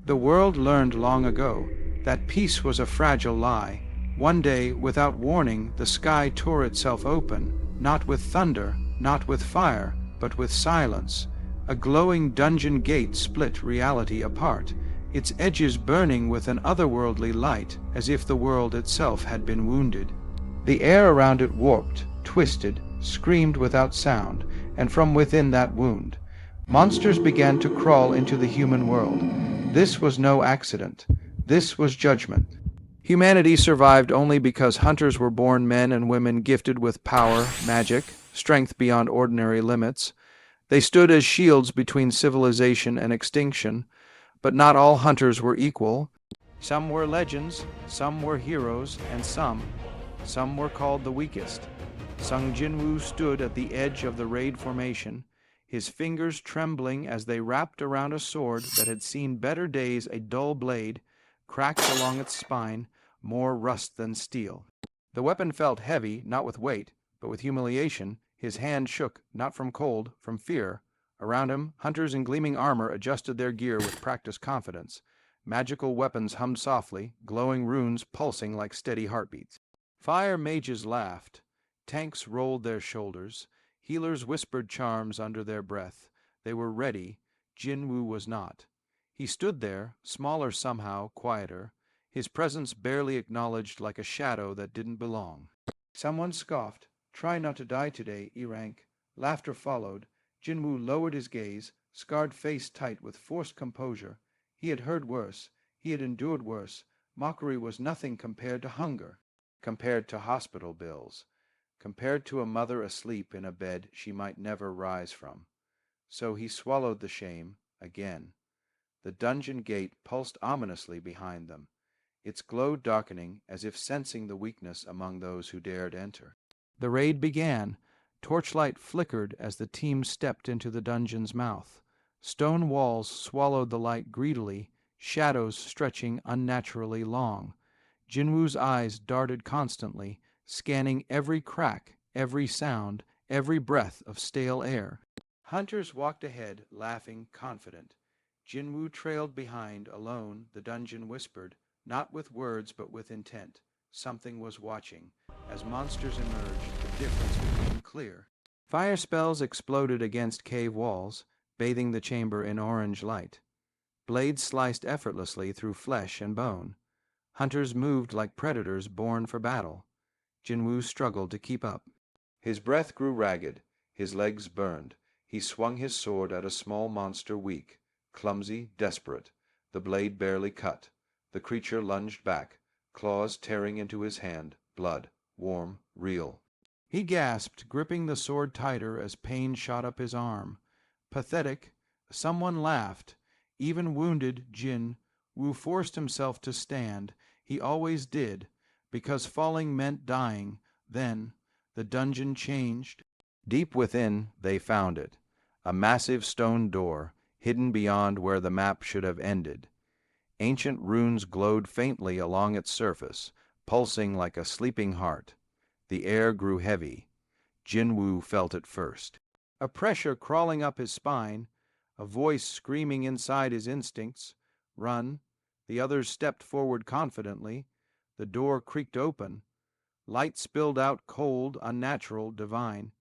The world learned long ago that peace was a fragile lie. One day, without warning, the sky tore itself open, not with thunder, not with fire, but with silence. A glowing dungeon gate split reality apart, its edges burning with an otherworldly light, as if the world itself had been wounded. The air around it warped, twisted, screamed without sound, and from within that wound, monsters began to crawl into the human world. This was no accident. This was judgment. Humanity survived only because hunters were born men and women gifted with power, magic, strength beyond ordinary limits. They stood as shields between civilization and extinction, but not all hunters were equal. Some were legends, some were heroes, and some were called the weakest. Sung Jinwoo stood at the edge of the raid formation, his fingers trembling as they wrapped around a sword that had seen better days, a dull blade, cracked along its spine, more rust than steel. The weapon felt heavy, not with weight, but with humiliation. His hand shook, not from cold, from fear. Around him, hunters in gleaming armor adjusted their gear with practiced confidence. Magical weapons hummed softly, glowing runes pulsing like steady heartbeats. Fire mages laughed. Tanks rolled their shoulders. Healers whispered charms under their breath. They were ready. Jinwoo was not. He stood there, smaller somehow, quieter, his presence barely acknowledged, like a shadow that didn't belong. Someone scoffed. "Try not to die today, E-rank." Laughter followed. Jinwoo lowered his gaze, scarred face tight with forced composure. He had heard worse. He had endured worse. Mockery was nothing compared to hunger, compared to hospital bills, compared to a mother asleep in a bed she might never rise from. So he swallowed the shame again. The dungeon gate pulsed ominously behind them, its glow darkening as if sensing the weakness among those who dared enter. The raid began. Torchlight flickered as the team stepped into the dungeon's mouth. Stone walls swallowed the light greedily, shadows stretching unnaturally long. Jinwoo's eyes darted constantly, scanning every crack, every sound, every breath of stale air. Hunters walked ahead, laughing, confident. Jinwoo trailed behind, alone. The dungeon whispered, not with words but with intent. Something was watching. As monsters emerged, the difference became clear. Fire spells exploded against cave walls, bathing the chamber in orange light. Blades sliced effortlessly through flesh and bone. Hunters moved like predators born for battle. Jinwoo struggled to keep up. His breath grew ragged, his legs burned. He swung his sword at a small monster, weak, clumsy, desperate. The blade barely cut. The creature lunged back, claws tearing into his hand, blood, warm, real. He gasped, gripping the sword tighter as pain shot up his arm. Pathetic, someone laughed. Even wounded, Jinwoo forced himself to stand. He always did, because falling meant dying. Then the dungeon changed. Deep within they found it, a massive stone door, hidden beyond where the map should have ended. Ancient runes glowed faintly along its surface, pulsing like a sleeping heart. The air grew heavy. Jinwoo felt it first. A pressure crawling up his spine, a voice screaming inside his instincts. Run. The others stepped forward confidently. The door creaked open. Light spilled out, cold, unnatural, divine.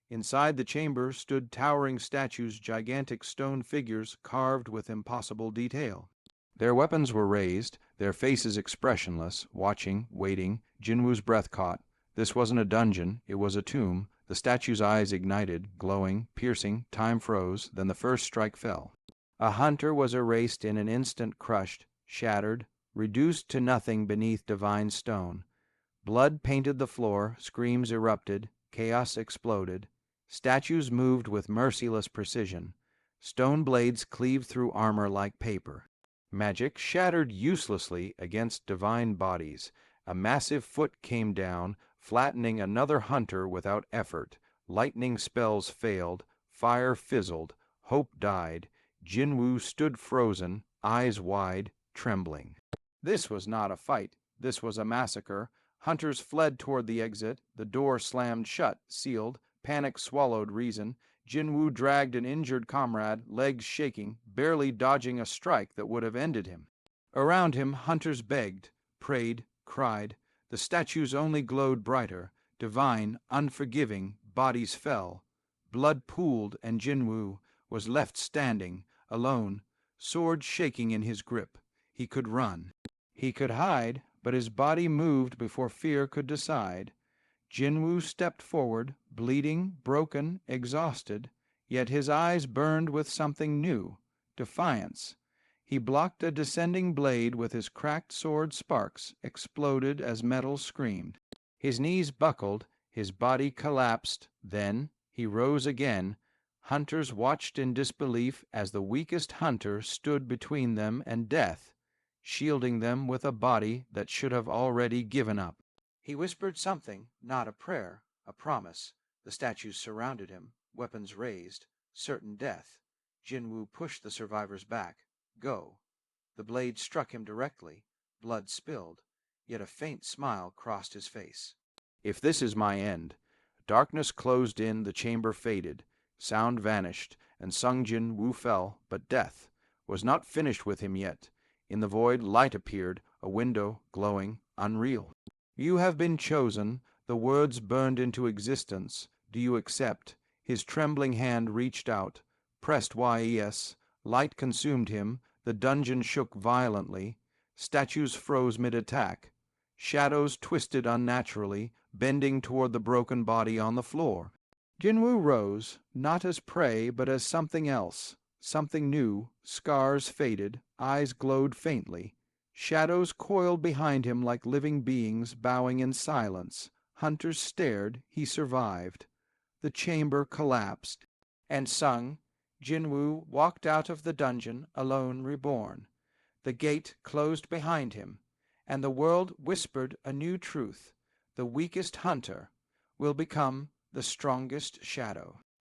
Inside the chamber stood towering statues, gigantic stone figures carved with impossible detail. Their weapons were raised, their faces expressionless, watching, waiting. Jinwoo's breath caught. This wasn't a dungeon, it was a tomb. The statue's eyes ignited, glowing, piercing. Time froze, then the first strike fell. A hunter was erased in an instant, crushed, shattered, reduced to nothing beneath divine stone. Blood painted the floor, screams erupted, chaos exploded. Statues moved with merciless precision. Stone blades cleaved through armor like paper. Magic shattered uselessly against divine bodies. A massive foot came down, flattening another hunter without effort. Lightning spells failed, fire fizzled, hope died. Jinwoo stood frozen, eyes wide, trembling. This was not a fight. This was a massacre. Hunters fled toward the exit. The door slammed shut, sealed. Panic swallowed reason. Jinwo dragged an injured comrade, legs shaking, barely dodging a strike that would have ended him. Around him hunters begged, prayed, cried. The statues only glowed brighter, divine, unforgiving. Bodies fell. Blood pooled, and Jinwo was left standing, alone, sword shaking in his grip. He could run. He could hide, but his body moved before fear could decide. Jinwo stepped forward, bleeding, broken, exhausted, yet his eyes burned with something new, defiance. He blocked a descending blade with his cracked sword. Sparks exploded as metal screamed. His knees buckled, his body collapsed. Then he rose again. Hunters watched in disbelief as the weakest hunter stood between them and death, shielding them with a body that should have already given up. He whispered something, not a prayer, a promise. The statues surrounded him, weapons raised, certain death. Jinwo pushed the survivors back. Go. The blade struck him directly. Blood spilled, yet a faint smile crossed his face. If this is my end. Darkness closed in, the chamber faded, sound vanished, and Sung Jinwoo fell, but death was not finished with him yet. In the void light appeared, a window, glowing, unreal. You have been chosen. The words burned into existence. Do you accept? His trembling hand reached out, pressed yes. Light consumed him. The dungeon shook violently. Statues froze mid-attack. Shadows twisted unnaturally, bending toward the broken body on the floor. Jinwoo rose, not as prey, but as something else, something new. Scars faded, eyes glowed faintly. Shadows coiled behind him like living beings, bowing in silence. Hunters stared. He survived. The chamber collapsed. And Sung Jinwoo walked out of the dungeon, alone, reborn. The gate closed behind him, and the world whispered a new truth. The weakest hunter will become the strongest shadow.